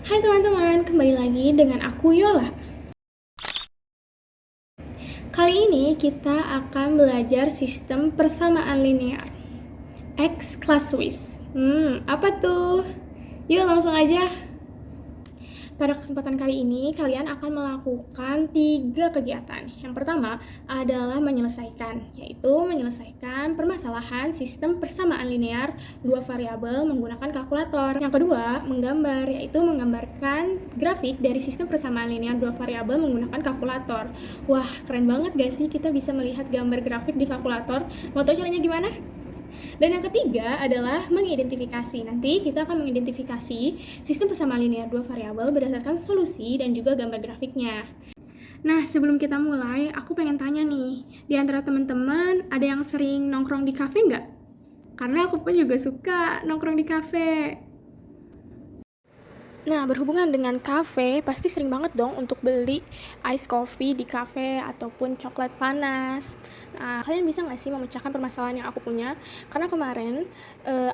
Hai teman-teman, kembali lagi dengan aku Yola. Kali ini kita akan belajar sistem persamaan linear. X kelas Swiss. Apa tuh? Yuk langsung aja. Pada kesempatan kali ini, kalian akan melakukan 3 kegiatan. Yang pertama adalah menyelesaikan, yaitu menyelesaikan permasalahan sistem persamaan linear 2 variabel menggunakan kalkulator. Yang kedua, menggambar, yaitu menggambarkan grafik dari sistem persamaan linear 2 variabel menggunakan kalkulator. Wah, keren banget gak sih kita bisa melihat gambar grafik di kalkulator? Mau tahu caranya gimana? Dan yang ketiga adalah mengidentifikasi. Nanti kita akan mengidentifikasi sistem persamaan linear 2 variabel berdasarkan solusi dan juga gambar grafiknya. Nah, sebelum kita mulai, aku pengen tanya nih, di antara teman-teman ada yang sering nongkrong di kafe nggak? Karena aku pun juga suka nongkrong di kafe. Nah, berhubungan dengan kafe, pasti sering banget dong untuk beli ice coffee di kafe ataupun coklat panas. Nah, kalian bisa nggak sih memecahkan permasalahan yang aku punya? Karena kemarin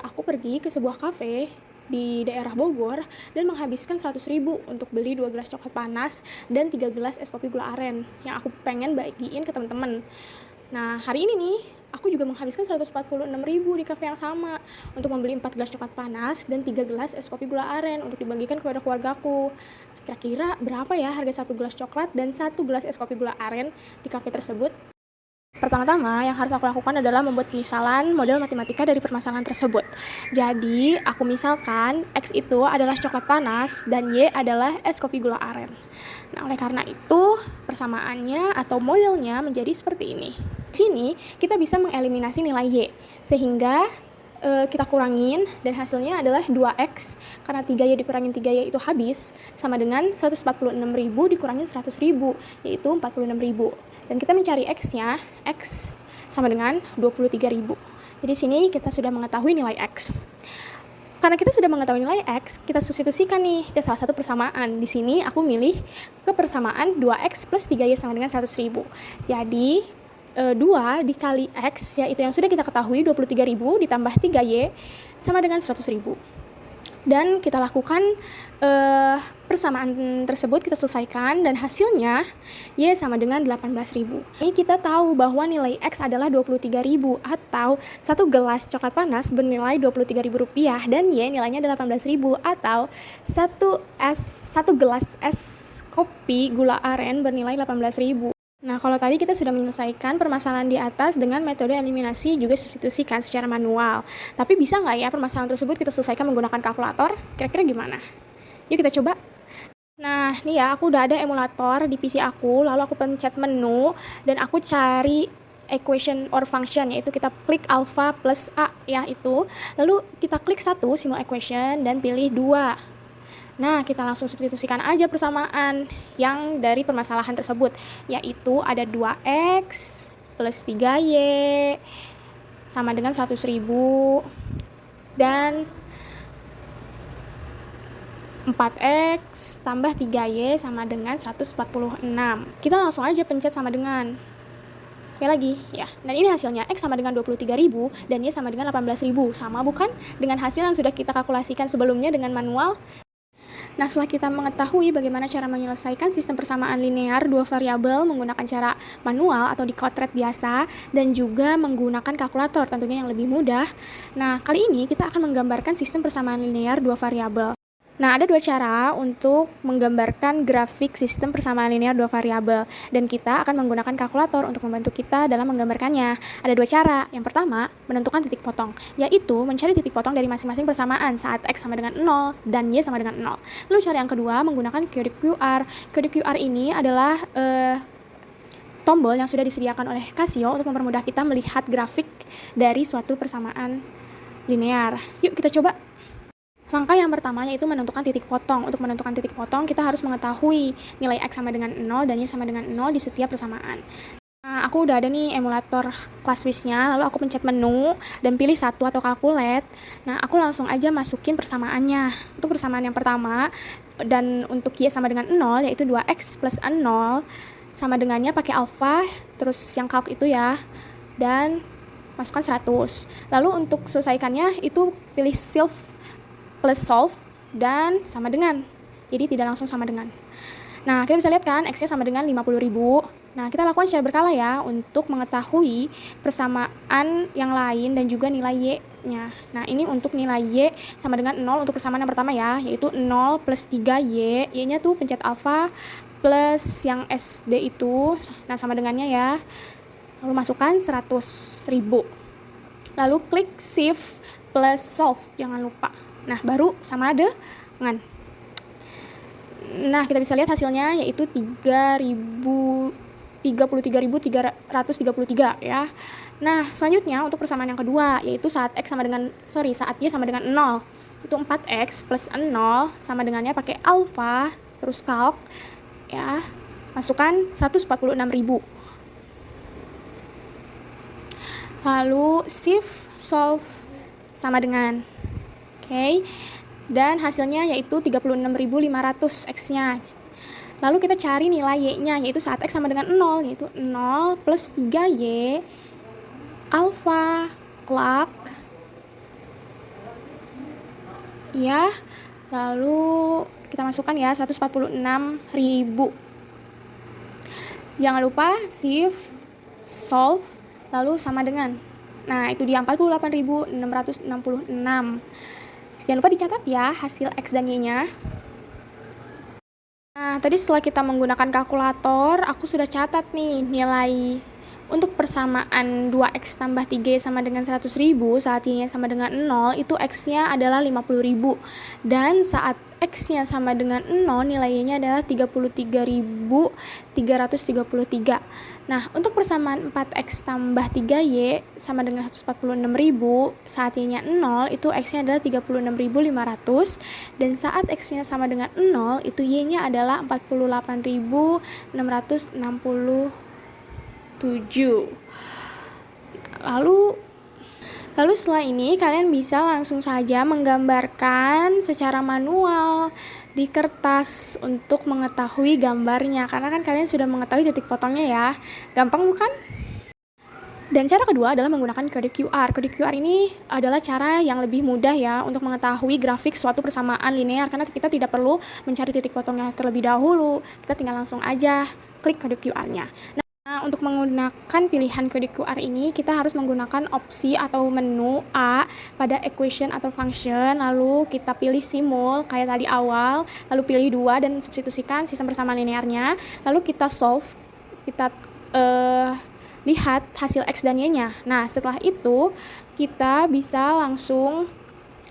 aku pergi ke sebuah kafe di daerah Bogor dan menghabiskan 100.000 untuk beli 2 gelas coklat panas dan 3 gelas es kopi gula aren yang aku pengen bagiin ke teman-teman. Nah, hari ini nih, aku juga menghabiskan 146.000 di kafe yang sama untuk membeli 4 gelas coklat panas dan 3 gelas es kopi gula aren untuk dibagikan kepada keluargaku. Kira-kira berapa ya harga 1 gelas coklat dan 1 gelas es kopi gula aren di kafe tersebut? Pertama-tama yang harus aku lakukan adalah membuat pemisalan model matematika dari permasalahan tersebut. Jadi, aku misalkan X itu adalah coklat panas dan Y adalah es kopi gula aren. Nah, oleh karena itu, persamaannya atau modelnya menjadi seperti ini. Di sini, kita bisa mengeliminasi nilai Y, sehingga kita kurangin dan hasilnya adalah 2X karena 3Y dikurangin 3Y itu habis sama dengan 146.000 dikurangin 100.000 yaitu 46.000 dan kita mencari X-nya, X sama dengan 23.000. Jadi sini kita sudah mengetahui nilai X. Karena kita sudah mengetahui nilai X, kita substitusikan nih ke salah satu persamaan. Di sini aku milih ke persamaan 2X plus 3Y sama dengan 100.000. Jadi 2 dikali X, yaitu yang sudah kita ketahui 23.000 ditambah 3Y sama dengan 100.000. Dan kita lakukan persamaan tersebut, kita selesaikan dan hasilnya Y sama dengan 18.000. Ini kita tahu bahwa nilai X adalah 23.000 atau 1 gelas coklat panas bernilai Rp23.000 dan Y nilainya adalah 18.000 atau 1 gelas es kopi gula aren bernilai 18.000. Nah, kalau tadi kita sudah menyelesaikan permasalahan di atas dengan metode eliminasi juga substitusikan secara manual. Tapi bisa nggak ya permasalahan tersebut kita selesaikan menggunakan kalkulator? Kira-kira gimana? Yuk kita coba. Nah, nih ya, aku udah ada emulator di PC aku, lalu aku pencet menu, dan aku cari equation or function, yaitu kita klik alpha plus A ya itu. Lalu kita klik 1, simul equation, dan pilih 2. Nah, kita langsung substitusikan aja persamaan yang dari permasalahan tersebut, yaitu ada 2X plus 3Y sama dengan 100.000 dan 4X tambah 3Y sama dengan 146. Kita langsung aja pencet sama dengan. Sekali lagi, ya. Dan ini hasilnya X sama dengan 23.000 dan Y sama dengan 18.000. Sama bukan dengan hasil yang sudah kita kalkulasikan sebelumnya dengan manual? Nah, setelah kita mengetahui bagaimana cara menyelesaikan sistem persamaan linear 2 variabel menggunakan cara manual atau di Quadrat biasa dan juga menggunakan kalkulator tentunya yang lebih mudah. Nah, kali ini kita akan menggambarkan sistem persamaan linear 2 variabel. Nah, ada 2 cara untuk menggambarkan grafik sistem persamaan linear 2 variabel dan kita akan menggunakan kalkulator untuk membantu kita dalam menggambarkannya. Ada 2 cara. Yang pertama, menentukan titik potong, yaitu mencari titik potong dari masing-masing persamaan saat X sama dengan 0 dan Y sama dengan 0. Lalu cara yang kedua, menggunakan kode QR. Kode QR ini adalah tombol yang sudah disediakan oleh Casio untuk mempermudah kita melihat grafik dari suatu persamaan linear. Yuk kita coba. Langkah yang pertama yaitu menentukan titik potong. Untuk menentukan titik potong, kita harus mengetahui nilai X sama dengan 0 dan Y sama dengan 0 di setiap persamaan. Nah, aku udah ada nih emulator kelas Swiss-nya, lalu aku pencet menu dan pilih 1 atau calculate. Nah, aku langsung aja masukin persamaannya. Untuk persamaan yang pertama, dan untuk Y sama dengan 0, yaitu 2X plus 0, sama dengannya pakai alpha, terus yang calc itu ya, dan masukkan 100. Lalu untuk selesaikannya, itu pilih self plus solve dan sama dengan. jadi tidak langsung sama dengan. Nah, kita bisa lihat kan X-nya sama dengan 50.000. Nah, kita lakukan secara berkala ya untuk mengetahui persamaan yang lain dan juga nilai Y-nya. Nah, ini untuk nilai Y sama dengan 0 untuk persamaan yang pertama ya, yaitu 0 plus 3Y. Y-nya tuh pencet alfa plus yang SD itu. Nah, sama dengannya ya. Lalu masukkan 100.000. Lalu klik shift plus solve, jangan lupa. Nah, baru sama dengan. Nah, kita bisa lihat hasilnya yaitu 33.333 ya. Nah, selanjutnya untuk persamaan yang kedua yaitu saat Y sama dengan 0. Itu 4X plus 0 sama dengannya pakai alfa terus calc ya. Masukkan 146.000. Lalu shift solve sama dengan. Oke. Dan hasilnya yaitu 36.500 X-nya. Lalu kita cari nilai Y-nya, yaitu saat X sama dengan 0, yaitu 0 plus 3Y alfa clock. Ya, lalu kita masukkan ya 146.000. Jangan lupa shift solve, lalu sama dengan. Nah, itu dia 48.666. Jangan lupa dicatat ya hasil X dan Y-nya. Nah, tadi setelah kita menggunakan kalkulator, aku sudah catat nih nilai untuk persamaan 2X tambah 3Y sama dengan 100.000 saat Y-nya sama dengan 0, itu X-nya adalah 50.000. Dan saat X-nya sama dengan 0, nilai Y-nya adalah 33.333. Nah, untuk persamaan 4X tambah 3Y sama dengan 146.000, saat Y-nya 0, itu X-nya adalah 36.500. Dan saat X-nya sama dengan 0, itu Y-nya adalah 48.667. Lalu setelah ini kalian bisa langsung saja menggambarkan secara manual di kertas untuk mengetahui gambarnya, karena kan kalian sudah mengetahui titik potongnya ya. Gampang bukan? Dan cara kedua adalah menggunakan kode QR. Kode QR ini adalah cara yang lebih mudah ya untuk mengetahui grafik suatu persamaan linear, karena kita tidak perlu mencari titik potongnya terlebih dahulu. Kita tinggal langsung aja klik kode QR-nya. Nah, untuk menggunakan pilihan kode QR ini, kita harus menggunakan opsi atau menu A pada equation atau function, lalu kita pilih simul kayak tadi awal, lalu pilih 2 dan substitusikan sistem persamaan linearnya, lalu kita solve, kita lihat hasil X dan Y-nya. Nah, setelah itu kita bisa langsung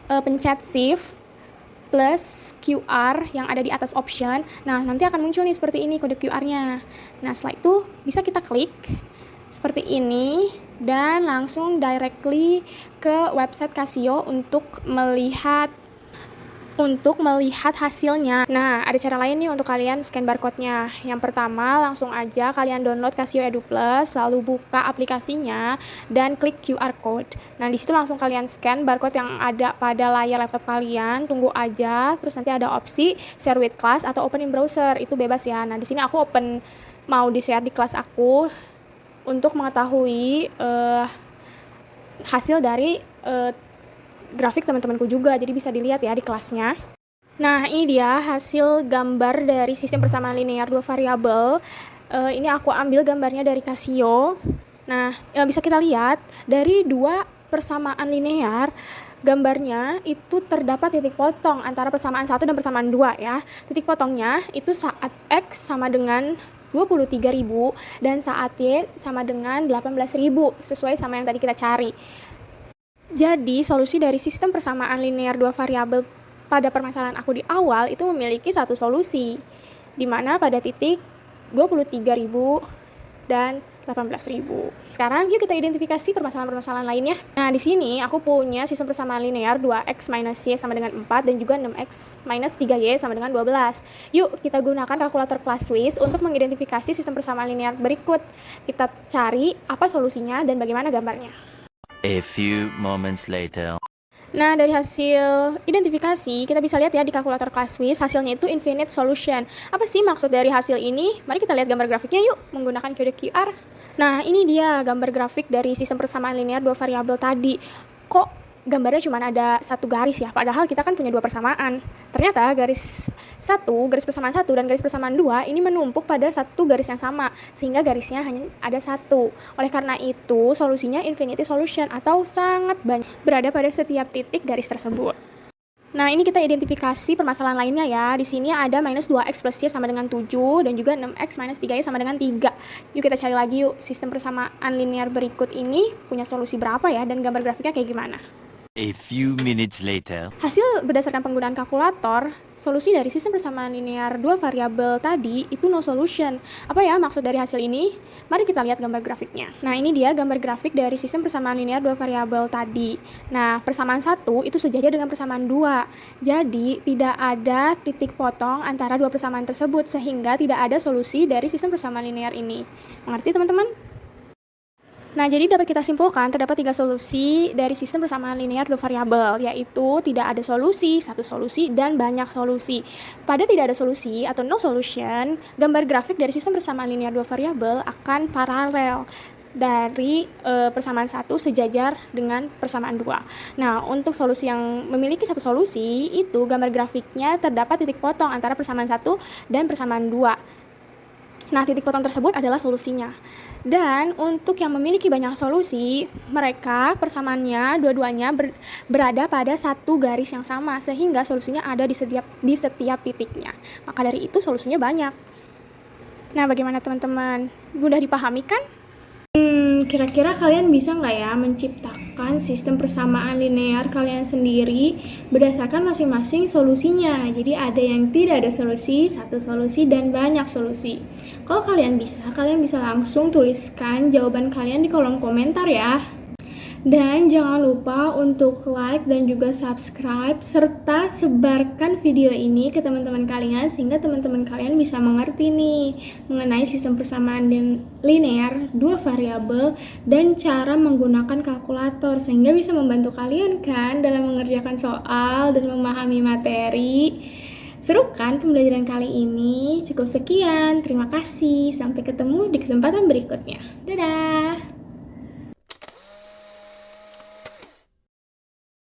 pencet shift plus QR yang ada di atas option. Nah, nanti akan muncul nih seperti ini kode QR-nya. Nah, setelah itu bisa kita klik seperti ini dan langsung directly ke website Casio untuk melihat hasilnya. Nah, ada cara lain nih untuk kalian scan barcode-nya. Yang pertama, langsung aja kalian download Casio Edu Plus, lalu buka aplikasinya dan klik QR code. Nah, di situ langsung kalian scan barcode yang ada pada layar laptop kalian. Tunggu aja, terus nanti ada opsi share with class atau open in browser. Itu bebas ya. Nah, di sini aku mau di-share di kelas aku untuk mengetahui hasil dari grafik teman-temanku juga, jadi bisa dilihat ya di kelasnya. Nah, ini dia hasil gambar dari sistem persamaan linear 2 variabel. Ini aku ambil gambarnya dari Casio. Nah, yang bisa kita lihat dari 2 persamaan linear, gambarnya itu terdapat titik potong antara persamaan 1 dan persamaan 2 ya. Titik potongnya itu saat X sama dengan 23.000 dan saat Y sama dengan 18.000, sesuai sama yang tadi kita cari. Jadi, solusi dari sistem persamaan linear 2 variabel pada permasalahan aku di awal itu memiliki satu solusi, di mana pada titik 23.000 dan 18.000. Sekarang yuk kita identifikasi permasalahan-permasalahan lainnya. Nah, di sini aku punya sistem persamaan linear 2x minus y sama dengan 4 dan juga 6x minus 3y sama dengan 12. Yuk kita gunakan kalkulator Classwiz untuk mengidentifikasi sistem persamaan linear berikut. Kita cari apa solusinya dan bagaimana gambarnya. A few moments later. Nah, dari hasil identifikasi, kita bisa lihat ya di kalkulator Classwiz, hasilnya itu infinite solution. Apa sih maksud dari hasil ini? Mari kita lihat gambar grafiknya yuk, menggunakan kode QR. Nah, ini dia gambar grafik dari sistem persamaan linear 2 variabel tadi. Kok gambarnya cuma ada satu garis ya, padahal kita kan punya dua persamaan. Ternyata garis persamaan 1 dan garis persamaan 2 ini menumpuk pada satu garis yang sama, sehingga garisnya hanya ada satu. Oleh karena itu, solusinya infinity solution atau sangat banyak berada pada setiap titik garis tersebut. Nah, ini kita identifikasi permasalahan lainnya ya. Di sini ada minus 2x plus y sama dengan 7 dan juga 6x minus 3y sama dengan 3. Yuk kita cari lagi yuk sistem persamaan linear berikut ini punya solusi berapa ya dan gambar grafiknya kayak gimana. A few minutes later. Hasil berdasarkan penggunaan kalkulator, solusi dari sistem persamaan linear dua variabel tadi itu no solution. Apa ya maksud dari hasil ini? Mari kita lihat gambar grafiknya. Nah, ini dia gambar grafik dari sistem persamaan linear dua variabel tadi. Nah, persamaan 1 itu sejajar dengan persamaan 2. Jadi, tidak ada titik potong antara dua persamaan tersebut sehingga tidak ada solusi dari sistem persamaan linear ini. Mengerti teman-teman? Nah, jadi dapat kita simpulkan terdapat 3 solusi dari sistem persamaan linear dua variabel, yaitu tidak ada solusi, satu solusi, dan banyak solusi. Pada tidak ada solusi atau no solution, gambar grafik dari sistem persamaan linear dua variabel akan paralel dari persamaan 1 sejajar dengan persamaan 2. Nah, untuk solusi yang memiliki satu solusi, itu gambar grafiknya terdapat titik potong antara persamaan 1 dan persamaan 2. Nah, titik potong tersebut adalah solusinya. Dan untuk yang memiliki banyak solusi, mereka persamaannya dua-duanya berada pada satu garis yang sama, sehingga solusinya ada di setiap titiknya. Maka dari itu solusinya banyak. Nah, bagaimana teman-teman? Mudah dipahami kan? Kira-kira kalian bisa nggak ya menciptakan sistem persamaan linear kalian sendiri berdasarkan masing-masing solusinya. Jadi ada yang tidak ada solusi, satu solusi, dan banyak solusi. Kalau kalian bisa langsung tuliskan jawaban kalian di kolom komentar ya. Dan jangan lupa untuk like dan juga subscribe serta sebarkan video ini ke teman-teman kalian sehingga teman-teman kalian bisa mengerti nih mengenai sistem persamaan linear dua variabel dan cara menggunakan kalkulator sehingga bisa membantu kalian kan dalam mengerjakan soal dan memahami materi. Seru kan pembelajaran kali ini? Cukup sekian, terima kasih. Sampai ketemu di kesempatan berikutnya. Dadah!